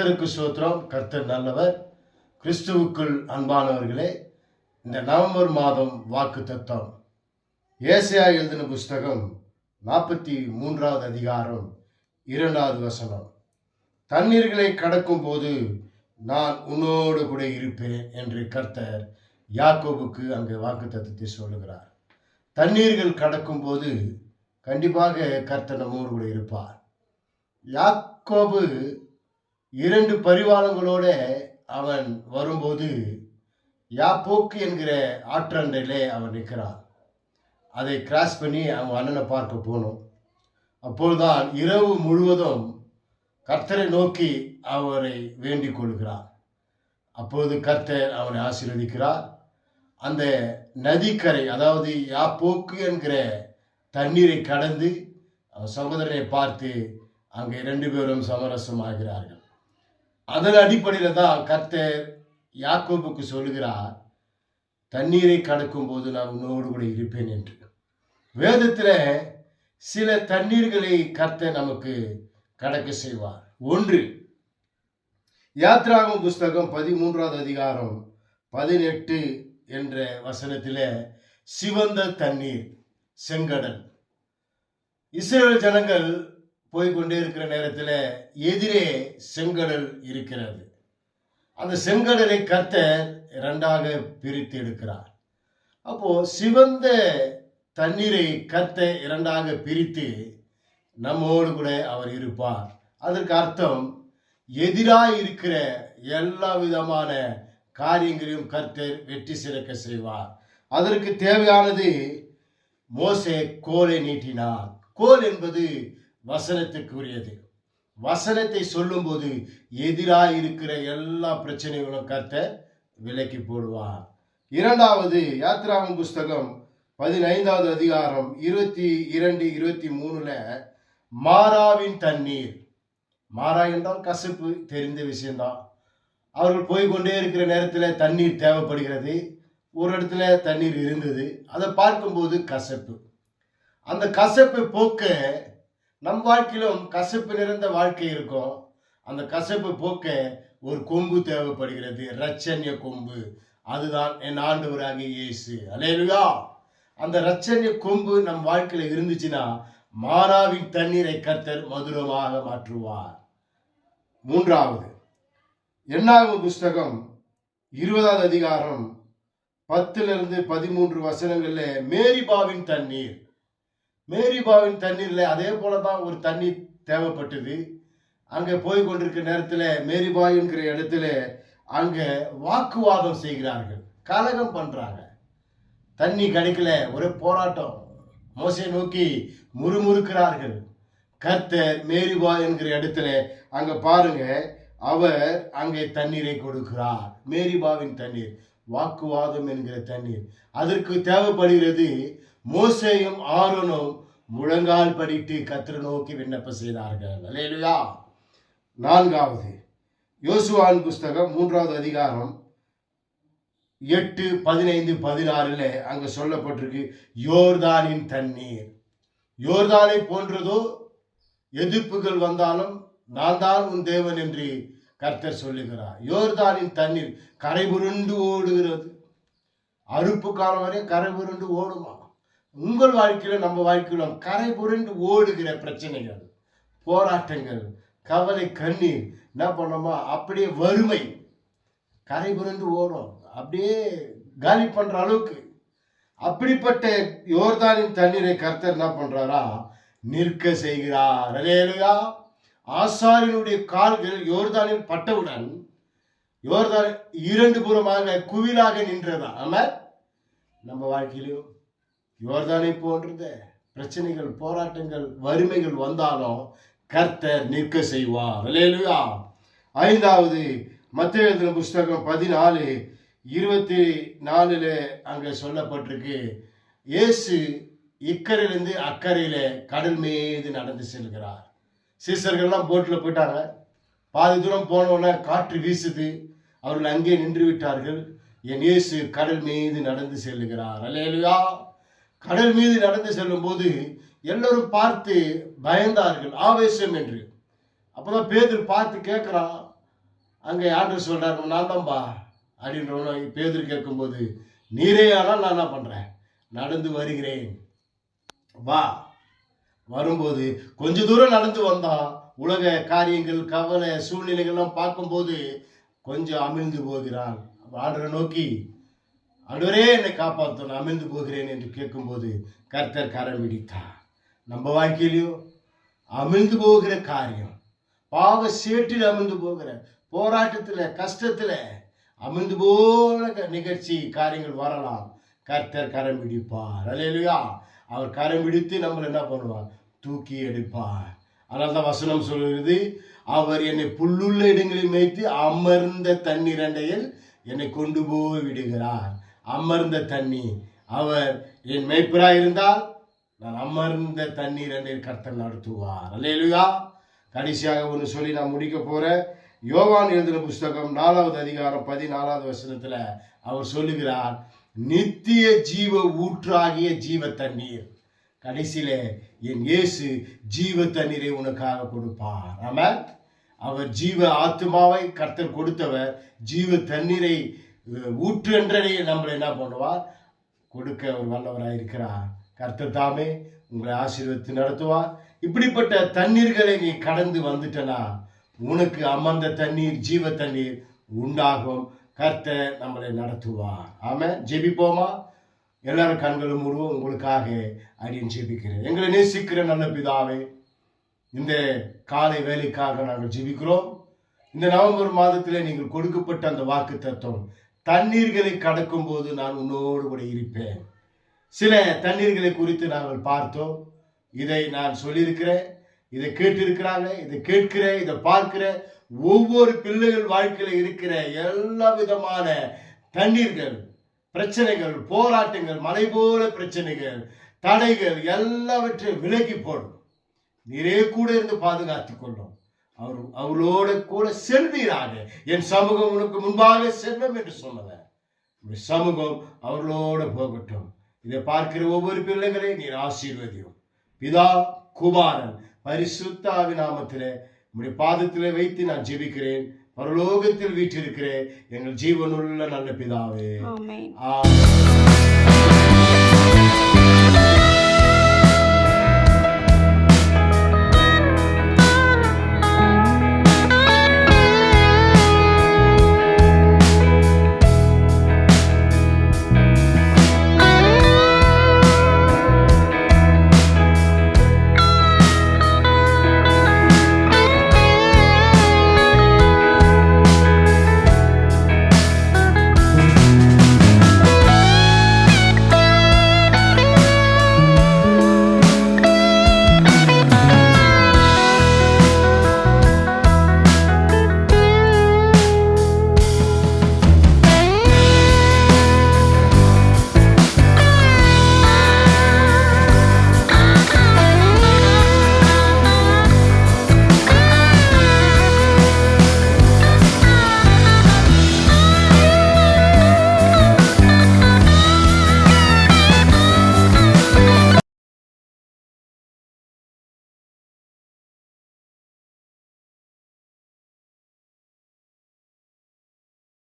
கர்த்தருக்கு ஸ்தோத்திரம். கர்த்தர் நல்லவர். கிறிஸ்துவுக்குள் அன்பானவர்களே, இந்த நவம்பர் மாதம் வாக்குத்தத்தம் ஏசாயா எழுதின புஸ்தகம் 43வது அதிகாரம் 2வது வசனம். தண்ணீர்களை கடக்கும் போது நான் உன்னோடு கூட இருப்பேன் என்று கர்த்தர் யாக்கோபுக்கு அங்கே வாக்குத்தத்தத்தை சொல்லுகிறார். தண்ணீர்கள் கடக்கும் போது கண்டிப்பாக கர்த்தர் நம்மோடு கூட இருப்பார். யாக்கோபு 2 பரிவாரங்களோட அவன் வரும்போது யாப்போக்கு என்கிற ஆற்றண்டையிலே அவன் நிற்கிறான். அதை கிராஸ் பண்ணி அவன் அண்ணனை பார்க்க போனோம். அப்பொழுதுதான் இரவு முழுவதும் கர்த்தரை நோக்கி அவரை வேண்டிக் கொள்கிறான். அப்போது கர்த்தர் அவனை ஆசீர்வதிக்கிறார். அந்த நதிக்கரை, அதாவது யாப்போக்கு என்கிற தண்ணீரை கடந்து அவன் சகோதரனை பார்த்து அங்கே 2 பேரும் சமரசமாகிறார்கள். அதன் அடிப்படையில் தான் கர்த்தர் யாக்கோபுக்கு சொல்லுகிறார், தண்ணீரை கடக்கும் போது நான் உன்னோடு கூட இருப்பேன் என்று. வேதத்தில் சில தண்ணீர்களை கர்த்தர் நமக்கு கடக்க செய்வார். 1 யாத்ராகமம் புஸ்தகம் 13வது அதிகாரம் 18 என்ற வசனத்தில் சிவந்த தண்ணீர், செங்கடல். இஸ்ரவேல் ஜனங்கள் போய்கொண்டே இருக்கிற நேரத்தில் எதிரே செங்கடல் இருக்கிறது. அந்த செங்கடலை கர்த்தர் 2ஆக பிரித்து எடுக்கிறார். அப்போ சிவந்த தண்ணீரை கர்த்தர் 2ஆக பிரித்து நம்மோடு கூட அவர் இருப்பார். அதற்கு அர்த்தம், எதிராக இருக்கிற எல்லா விதமான காரியங்களையும் கர்த்தர் வெற்றி சிறக்க செய்வார். அதற்கு தேவையானது மோசே கோலை நீட்டினார். கோல் என்பது வசனத்துக்குரியது. வசனத்தை சொல்லும் போது எதிராக இருக்கிற எல்லா பிரச்சனைகளும் கர்த்தர் விலக்கி போடுவார். 2வது யாத்ராகமம் புஸ்தகம் 15வது அதிகாரம் 22, 23 மாராவின் தண்ணீர். மாறா என்றால் கசப்பு, தெரிந்த விஷயம்தான். அவர்கள் போய்கொண்டே இருக்கிற நேரத்தில் தண்ணீர் தேவைப்படுகிறது. ஒரு இடத்துல தண்ணீர் இருந்தது, அதை பார்க்கும்போது கசப்பு. அந்த கசப்பை போக்க நம் வாழ்க்கையிலும் கசப்பு நிறைந்த வாழ்க்கை இருக்கும். அந்த கசப்பு போக்க ஒரு கொம்பு தேவைப்படுகிறது, இரட்சண்ய கொம்பு. அதுதான் என் ஆண்டவராகிய இயேசு. அல்லேலூயா. அந்த இரட்சண்ய கொம்பு நம் வாழ்க்கையில இருந்துச்சுன்னா மாராவின் தண்ணீரை கர்த்தர் மதுரமாக மாற்றுவார். 3வது எண்ணாகமம் புஸ்தகம் 20வது அதிகாரம் 10 - 13 வசனங்கள்ல மேரிபாவின் தண்ணீர். மேரிபாவின் தண்ணீர்ல அதே போலதான் ஒரு தண்ணீர் தேவைப்பட்டது. அங்க போய் கொண்டிருக்கிற நேரத்தில் மேரிபா என்கிற இடத்துல அங்க வாக்குவாதம் செய்கிறார்கள், கலகம் பண்றாங்க. தண்ணி கிடைக்கல, ஒரே போராட்டம். மோசே நோக்கி முறுமுறுக்கிறார்கள். கர்த்தர் மேரிபா என்கிற இடத்துல அங்க பாருங்க, அவர் அங்கே தண்ணீரை கொடுக்கிறார். மேரிபாவின் தண்ணீர், வாக்குவாதம் என்கிற தண்ணீர். அதற்கு தேவைப்படுகிறது மோசேயும் ஆரோனும் முழங்கால் படிட்டு கர்த்தரை நோக்கி விண்ணப்பம் செய்தார்கள். அல்லேலூயா. 4வது யோசுவாவின் புஸ்தகம் 3வது அதிகாரம் 8, 15, 16 அங்க சொல்லப்பட்டிருக்கு யோர்தானின் தண்ணீர். யோர்தானை போன்றதோ எதிர்ப்புகள் வந்தாலும் நான் தான் உன் தேவன் என்று கர்த்தர் சொல்லுகிறார். யோர்தானின் தண்ணீர் கரை புரண்டு ஓடுகிறது. அறுப்பு காலம் வரை கரை புரண்டு ஓடுமா? உங்கள் வாழ்க்கையில, நம்ம வாழ்க்கையிலும் கரை புரண்டு ஓடுகிற பிரச்சனைகள், போராட்டங்கள், கவலை, கண்ணீர் என்ன பண்ணோமா, அப்படியே வறுமை கரை புரண்டு ஓடும், அப்படியே காலி பண்ற அளவுக்கு. அப்படிப்பட்ட யோர்தானின் தண்ணீரை கர்த்தர் என்ன பண்றாரா, நிற்க செய்கிறார். அல்லேலூயா. ஆசாரியனுடைய கால்கள் யோர்தானில் பட்டவுடன் யோர்தான் 2 புறமாக குவிலாக நின்றதா. ஆமா, நம்ம வாழ்க்கையிலும் யோர்தானை போன்ற பிரச்சனைகள், போராட்டங்கள், வறுமைகள் வந்தாலும் கர்த்தர் நிற்க செய்வார். அல்லேலூயா. 5வது மத்தேயு எழுதின புஸ்தகம் 14, 24 அங்க சொல்லப்பட்டிருக்கு, இயேசு இக்கரையிலிருந்து அக்கறையில கடல் மீது நடந்து செல்கிறார். சீசர்கள்லாம் போட்டில் போயிட்டாங்க. பாதி தூரம் போனோடனே காற்று வீசுது, அவர்கள் அங்கே நின்று விட்டார்கள். என் இயேசு கடல் மீது நடந்து செல்லுகிறார். அல்லேலூயா. கடல் மீது நடந்து செல்லும் போது எல்லோரும் பார்த்து பயந்தார்கள், ஆவேசம் என்று. அப்பதான் பேதுரு பார்த்து கேட்கிறான், அங்கே ஆண்டவர் சொல்றாரு, நான் தான்பா அப்படின்றவன பேதுரு கேட்கும்போது, நீரே ஆனால் நான் என்ன பண்றேன், நடந்து வருகிறேன், வா. வரும்போது கொஞ்ச தூரம் நடந்து வந்தா உலக காரியங்கள், கவலை, சூழ்நிலைகள்லாம் பார்க்கும்போது கொஞ்சம் அமிழ்ந்து போகிறான். ஆண்டவரை நோக்கி, ஆண்டவரே என்னை காப்பாற்றணும், அமிழ்ந்து போகிறேன் என்று கேட்கும்போது கர்த்தர் கரம் பிடித்தார். நம்ம வாழ்க்கையிலையும் அமிழ்ந்து போகிற காரியம், பாவ சேற்றில் அமிழ்ந்து போகிற போராட்டத்தில், கஷ்டத்தில் அமிழ்ந்து போன நிகழ்ச்சி காரியங்கள் வரலாம். கர்த்தர் கரம் பிடிப்பார். அல்லேலூயா. அவர் கரம் பிடித்து நம்மளை என்ன பண்ணுவார், தூக்கி எடுப்பார். அதனால தான் வசனம் சொல்கிறது, அவர் என்னை புல்லுள்ள இடங்களில் மேய்த்து அமர்ந்த தண்ணீர் அண்டையில் என்னை கொண்டு போய் விடுகிறார். அமர்ந்த தண்ணி, அவர் என் மேய்ப்பராய் இருந்தால் நான் அமர்ந்த தண்ணீர் அண்டையில் கர்த்தர் நடத்துவார். அல்லேலூயா. கடைசியாக ஒன்று சொல்லி நான் முடிக்க போறேன். யோவான் எழுதின புஸ்தகம் 4வது அதிகாரம் 14வது வசனத்துல அவர் சொல்லுகிறார், நித்திய ஜீவ ஊற்றாகிய ஜீவ தண்ணீர். கடைசியில என் இயேசு ஜீவ தண்ணீரை உனக்காக கொடுப்பார். ஆமென். அவர் ஜீவ ஆத்மாவை கர்த்தர் கொடுத்தவர், ஜீவ தண்ணீரை ஊற்று என்றே நம்மளை என்ன பண்ணுவார், கொடுக்க ஒரு வல்லவராக இருக்கிறார். கர்த்தர் தாமே உங்களை ஆசீர்வதித்து நடத்துவார். இப்படிப்பட்ட தண்ணீர்களை நீ கடந்து வந்துட்டனா உனக்கு அமர்ந்த தண்ணீர், ஜீவ தண்ணீர் உண்டாகும். கர்த்தர் நம்மளை நடத்துவார். ஆமென். ஜெபிப்போமா? எல்லாரும் கண்களும் மூடுவோம். உங்களுக்காக அடியேன் ஜெபிக்கிறேன். எங்களை நேசிக்கிற நல்ல பிதாவே, இந்த காலை வேலைக்காக நாங்கள் ஜெபிக்கிறோம். இந்த நவம்பர் மாதத்திலே நீங்கள் கொடுக்கப்பட்ட அந்த வாக்கு தத்துவம், தண்ணீர்களை கடக்கும் போது நான் உன்னோடு கூட இருப்பேன். சில தண்ணீர்களை குறித்து நாங்கள் பார்த்தோம். இதை நான் சொல்லியிருக்கிறேன், இதை கேட்டிருக்கிறாங்க, இதை கேட்கிற, இதை பார்க்கிற ஒவ்வொரு பிள்ளைகள் வாழ்க்கையில இருக்கிற எல்லா விதமான தண்ணீர்கள், பிரச்சனைகள், போராட்டங்கள், மலை போல பிரச்சனைகள், தடைகள் எல்லாவற்றையும் விலக்கி போடும். நீரே கூட இருந்து பாதுகாத்துக் கொள்ளும். அவரோட கூட செல்வீராக. என் சமூகம் உனக்கு முன்பாக செல்வம் என்று சொன்னவர், சமூகம் அவர்களோட போகட்டும். இதை பார்க்கிற ஒவ்வொரு பிள்ளைகளை நீர் ஆசீர்வதியும். பிதா, குமாரன், பரிசுத்த ஆவி நாமத்திலே உம்முடைய பாதத்திலே வைத்து நான் ஜெபிக்கிறேன். பரலோகத்தில் வீற்றிருக்கிறேன் எங்கள் ஜீவனுள்ள நல்ல பிதாவே. ஆமென்.